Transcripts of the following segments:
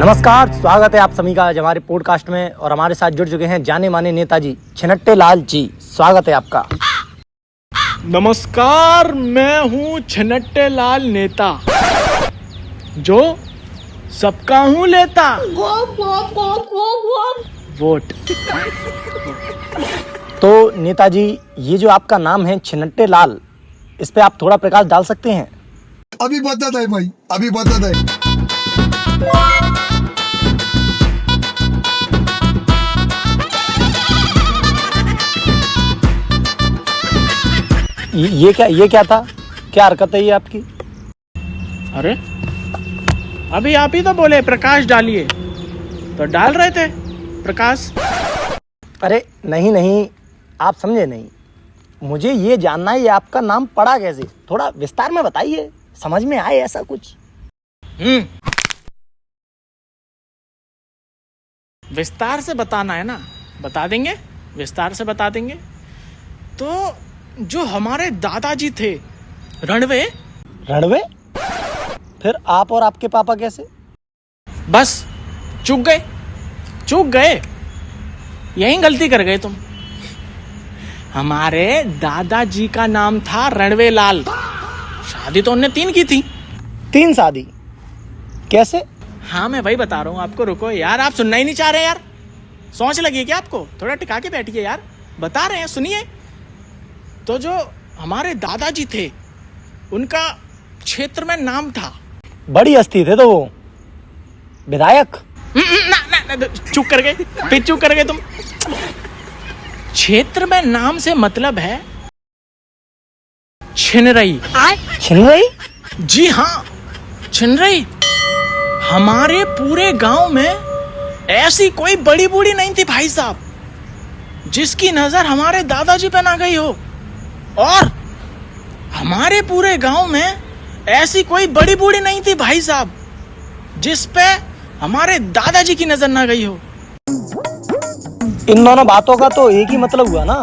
नमस्कार, स्वागत है आप सभी का आज हमारे पॉडकास्ट में। और हमारे साथ जुड़ चुके हैं जाने माने नेताजी छिन्नट्टे लाल जी। स्वागत है आपका। नमस्कार, मैं हूँ छिन्नट्टे लाल नेता, जो सबका हूँ लेता वोट। तो नेताजी, ये जो आपका नाम है छिन्नट्टे लाल, इस पे आप थोड़ा प्रकाश डाल सकते हैं? अभी बता है भाई, अभी बता है। ये क्या था? क्या हरकत है ये आपकी? अरे अभी आप ही तो बोले प्रकाश डालिए, तो डाल रहे थे प्रकाश। अरे नहीं, आप समझे नहीं। मुझे ये जानना है, ये आपका नाम पड़ा कैसे? थोड़ा विस्तार में बताइए, समझ में आए ऐसा कुछ। विस्तार से बताना है ना, बता देंगे, विस्तार से बता देंगे। तो जो हमारे दादाजी थे रणवे। फिर आप और आपके पापा कैसे? बस चूक गए, यही गलती कर गए तुम। हमारे दादाजी का नाम था रणवे लाल। शादी तो उनने 3 की थी। 3 शादी कैसे? हाँ, मैं वही बता रहा हूँ आपको। रुको यार, आप सुनना ही नहीं चाह रहे यार। सोच लगी क्या आपको? थोड़ा टिका के बैठिए यार, बता रहे हैं, सुनिए। तो जो हमारे दादाजी थे, उनका क्षेत्र में नाम था। बड़ी हस्ती थे तो वो विधायक। चुप कर गए, फिर चुप कर गए तुम। क्षेत्र में नाम से मतलब है छिनरई। छिनरई? जी हाँ, छिनरई। हमारे पूरे गांव में ऐसी कोई बड़ी बूढ़ी नहीं थी भाई साहब, जिसकी नजर हमारे दादाजी पे ना गई हो। और हमारे पूरे गांव में ऐसी कोई बड़ी बूढ़ी नहीं थी भाई साहब, जिस पे हमारे दादाजी की नजर ना गई हो। इन दोनों बातों का तो एक ही मतलब हुआ ना।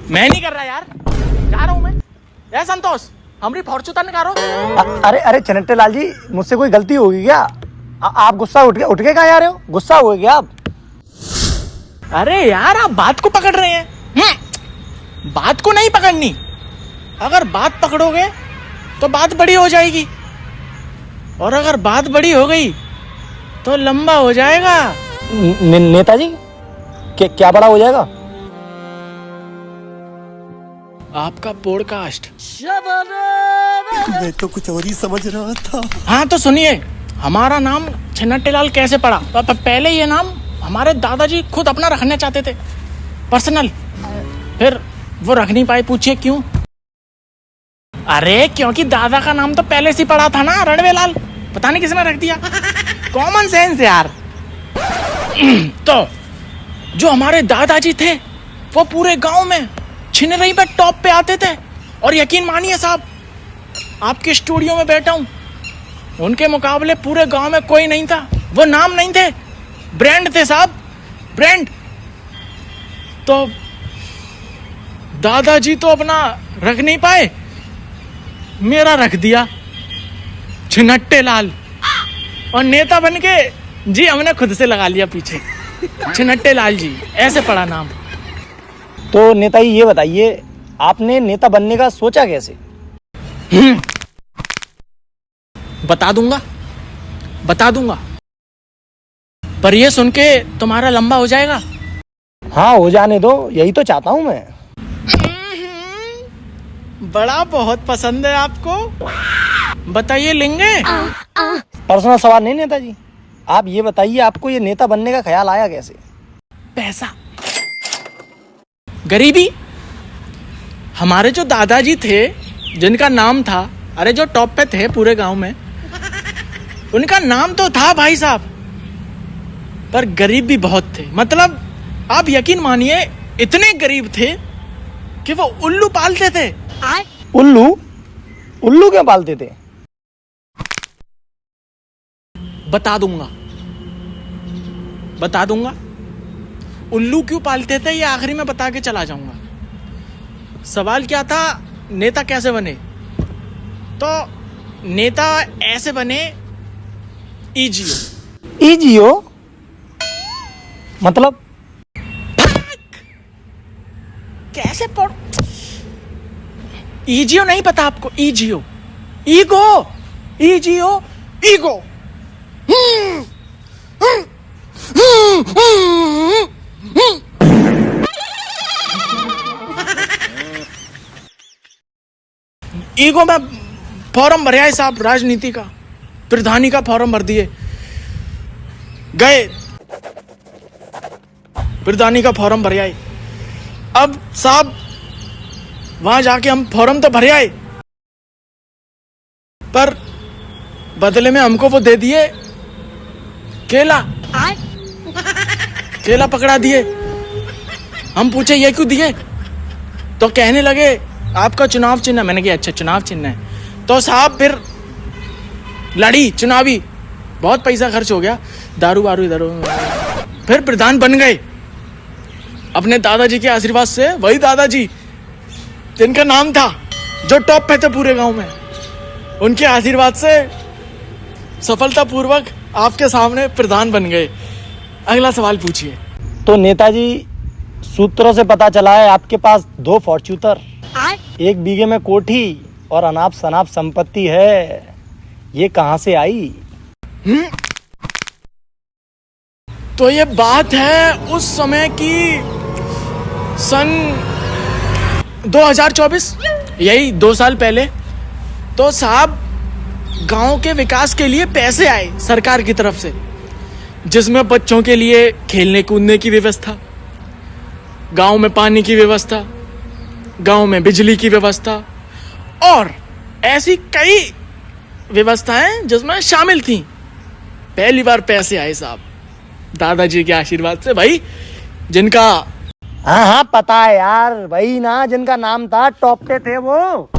मैं नहीं कर रहा यार, जा रहा हूं मैं। ए संतोष, हमारी फॉर्चून निकालो। अरे छिन्नट्टे लाल जी, मुझसे कोई गलती होगी क्या? आप गुस्सा उठ के कहाँ जा रहे हो? गुस्सा हो गया आप? अरे यार, आप बात को पकड़ रहे हैं। बात को नहीं पकड़नी। अगर बात पकड़ोगे तो बात बड़ी हो जाएगी, और अगर बात बड़ी हो गई तो लंबा हो जाएगा। नेताजी, क्या बड़ा हो जाएगा? आपका पॉडकास्ट। मैं तो कुछ और ही समझ रहा था। हाँ तो सुनिए, हमारा नाम छिन्नट्टे लाल कैसे पड़ा? पहले ये नाम हमारे दादाजी खुद अपना रखना चाहते थे, पर्सनल। फिर वो रख नहीं पाए। पूछिए क्यों? अरे क्योंकि दादा का नाम तो पहले से पड़ा था ना, रणवे लाल। पता नहीं किसने रख दिया। कॉमन सेंस यार। तो जो हमारे दादाजी थे, वो पूरे गांव में छिनरई पे टॉप पे आते थे। और यकीन मानिए साहब, आपके स्टूडियो में बैठा हूं, उनके मुकाबले पूरे गांव में कोई नहीं था। वो नाम नहीं थे, ब्रांड थे साहब, ब्रांड। तो दादाजी तो अपना रख नहीं पाए, मेरा रख दिया छिन्नट्टे लाल। और नेता बनके जी हमने खुद से लगा लिया पीछे, छिन्नट्टे लाल जी, ऐसे पड़ा नाम। तो नेताजी ये बताइए, आपने नेता बनने का सोचा कैसे? बता दूंगा, पर ये सुन के तुम्हारा लंबा हो जाएगा। हाँ, हो जाने दो, यही तो चाहता हूँ मैं। बड़ा बहुत पसंद है आपको, बताइए लेंगे? पर्सनल सवाल नहीं नेताजी, आप ये बताइए, आपको ये नेता बनने का ख्याल आया कैसे? पैसा, गरीबी। हमारे जो दादाजी थे, जिनका नाम था, अरे जो टॉप पे थे पूरे गांव में, उनका नाम तो था भाई साहब, पर गरीब भी बहुत थे। मतलब आप यकीन मानिए, इतने गरीब थे कि वो उल्लू पालते थे। उल्लू क्यों पालते थे? बता दूंगा उल्लू क्यों पालते थे, ये आखिरी में बता के चला जाऊंगा। सवाल क्या था, नेता कैसे बने? तो नेता ऐसे बने, ईजीओ। ई जियो मतलब कैसे पढ़, ईजियो नहीं पता आपको? ईजियो, ईगो, ईजियो, ईगो। ईगो में फॉर्म भर आए साहब, राजनीति का, प्रधानी का फॉर्म भर दिए, गए प्रधानी का फॉर्म भर आए। अब साहब वहां जाके हम फॉर्म तो भरे आए, पर बदले में हमको वो दे दिए केला, केला पकड़ा दिए। हम पूछे ये क्यों दिए, तो कहने लगे आपका चुनाव चिन्ह। मैंने कहा अच्छा चुनाव चिन्ह है। तो साहब फिर लड़ी चुनावी, बहुत पैसा खर्च हो गया, दारू वारू इधर, फिर प्रधान बन गए अपने दादाजी के आशीर्वाद से। वही दादाजी जिनका नाम था, जो टॉप पे थे पूरे गांव में, उनके आशीर्वाद से सफलतापूर्वक आपके सामने प्रधान बन गए। अगला सवाल पूछिए। तो नेताजी, सूत्रों से पता चला है आपके पास 2 फॉर्च्यूनर, 1 बीघे में कोठी और अनाप शनाप संपत्ति है। ये कहां से आई? तो ये बात है उस समय की, सन 2024, यही 2 साल पहले। तो साहब गांव के विकास के लिए पैसे आए सरकार की तरफ से, जिसमें बच्चों के लिए खेलने कूदने की व्यवस्था, गांव में पानी की व्यवस्था, गांव में बिजली की व्यवस्था, और ऐसी कई व्यवस्थाएं जिसमें शामिल थी। पहली बार पैसे आए साहब दादाजी के आशीर्वाद से, भाई जिनका, हाँ हाँ पता है यार, वही ना जिनका नाम था, टॉप पे थे वो।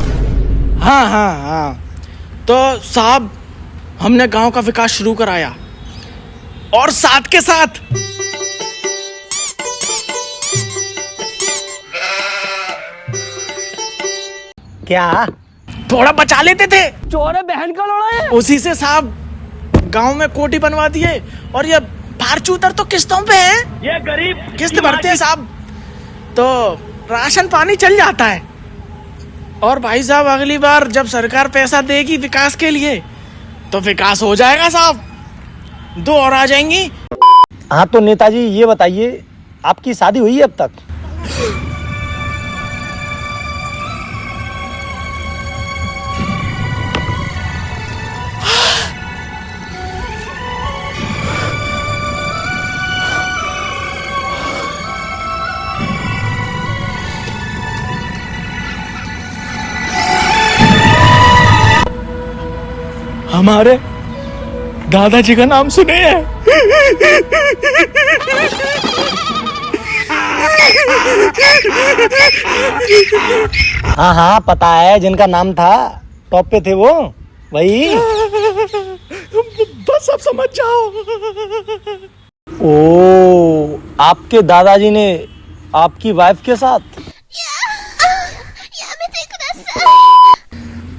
हाँ हाँ हाँ। तो साहब हमने गांव का विकास शुरू कराया, और साथ के साथ क्या? थोड़ा बचा लेते थे, चोरे बहन का लोड़ा है। उसी से साहब गांव में कोठी बनवा दिए। और ये फार्चूनर तो किस्तों पे है, ये गरीब किस्त भरते हैं साहब, तो राशन पानी चल जाता है। और भाई साहब अगली बार जब सरकार पैसा देगी विकास के लिए, तो विकास हो जाएगा साहब, 2 और आ जाएंगी। हाँ तो नेताजी ये बताइए, आपकी शादी हुई है अब तक? हमारे दादाजी का नाम सुने हैं? हाँ हाँ पता है, जिनका नाम था, टॉप पे थे वो, वही। बस अब समझ जाओ। ओ, आपके दादाजी ने आपकी वाइफ के साथ?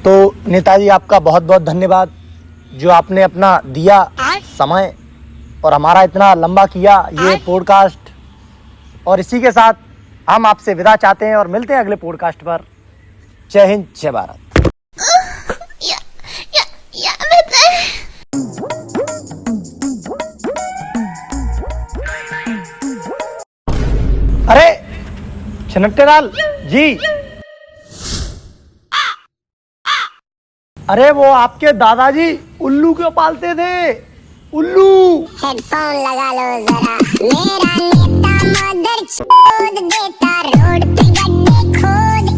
तो नेताजी आपका बहुत बहुत धन्यवाद, जो आपने अपना दिया समय और हमारा इतना लंबा किया ये पॉडकास्ट। और इसी के साथ हम आपसे विदा चाहते हैं और मिलते हैं अगले पॉडकास्ट पर। जय हिंद, जय भारत। अरे छनकटेलाल जी, अरे वो आपके दादाजी उल्लू क्यों पालते थे? उल्लू। हेडफोन लगा लो जरा, मेरा नेता मदर चोद देता, रोड पे गड्ढे खोद